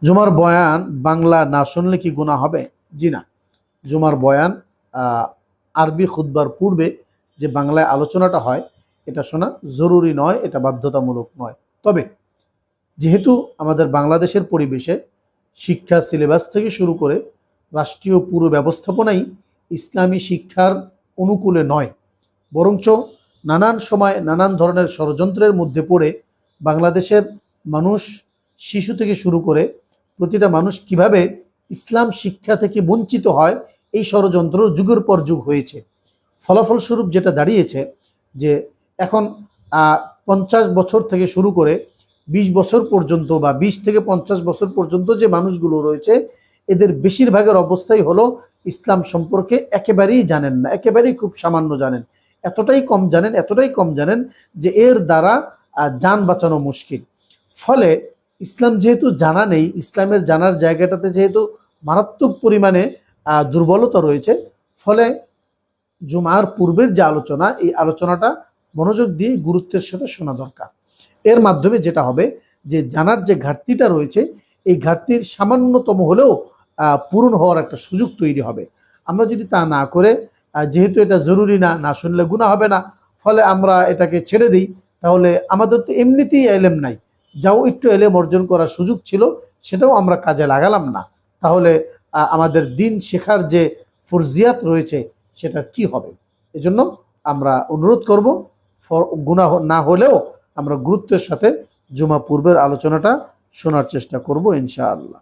জুমার বয়ান বাংলা না শুনলে কি গুনাহ হবে? জি না। জুমার বয়ান আরবি খুতবার পূর্বে যে বাংলায় আলোচনাটা হয় এটা শোনা জরুরি নয়, এটা বাধ্যতামূলক নয়। তবে যেহেতু আমাদের বাংলাদেশের পরিবেশে শিক্ষা সিলেবাস থেকে শুরু করে রাষ্ট্রীয় পুরো ব্যবস্থাপনাই ইসলামী শিক্ষার অনুকূলে নয়, বরঞ্চ নানান সময় নানান ধরনের ষড়যন্ত্রের মধ্যে পড়ে বাংলাদেশের মানুষ, শিশু থেকে শুরু করে প্রতিটা মানুষ কিভাবে ইসলাম শিক্ষা থেকে বঞ্চিত হয়, এই ষড়যন্ত্র যুগের পর যুগ হয়েছে। ফলাফলস্বরূপ যেটা দাঁড়িয়েছে যে এখন 50 বছর থেকে শুরু করে 20 বছর পর্যন্ত বা 20 থেকে 50 বছর পর্যন্ত যে মানুষগুলো রয়েছে এদের বেশিরভাগের অবস্থাই হলো ইসলাম সম্পর্কে একেবারেই জানেন না, একেবারেই খুব সামান্য জানেন, এতটাই কম জানেন যে এর দ্বারা যান বাঁচানো মুশকিল। ফলে ইসলাম যেহেতু জানা নেই, ইসলামের জানার জায়গাটাতে যেহেতু মারাত্মক পরিমাণে দুর্বলতা রয়েছে, ফলে জুমার পূর্বের যে আলোচনা, এই আলোচনাটা মনোযোগ দিয়ে গুরুত্বের সাথে শোনা দরকার। এর মাধ্যমে যেটা হবে যে জানার যে ঘাটতিটা রয়েছে এই ঘাটতির সামান্যতম হলেও পূরণ হওয়ার একটা সুযোগ তৈরি হবে। আমরা যদি তা না করে যেহেতু এটা জরুরি না, না শুনলে গুনাহ হবে না, ফলে আমরা এটাকে ছেড়ে দিই, তাহলে আমাদের তো এমনিতেই এলেম নাই, যাও একটু এলেম অর্জন করার সুযোগ ছিল সেটাও আমরা কাজে লাগালাম না, তাহলে আমাদের দিন শেখার যে ফরজিয়াত রয়েছে সেটা কি হবে? এজন্য আমরা অনুরোধ করব, গুনাহ না হলেও আমরা গুরুত্বের সাথে জুমা পূর্বের আলোচনাটা শোনার চেষ্টা করব ইনশাআল্লাহ।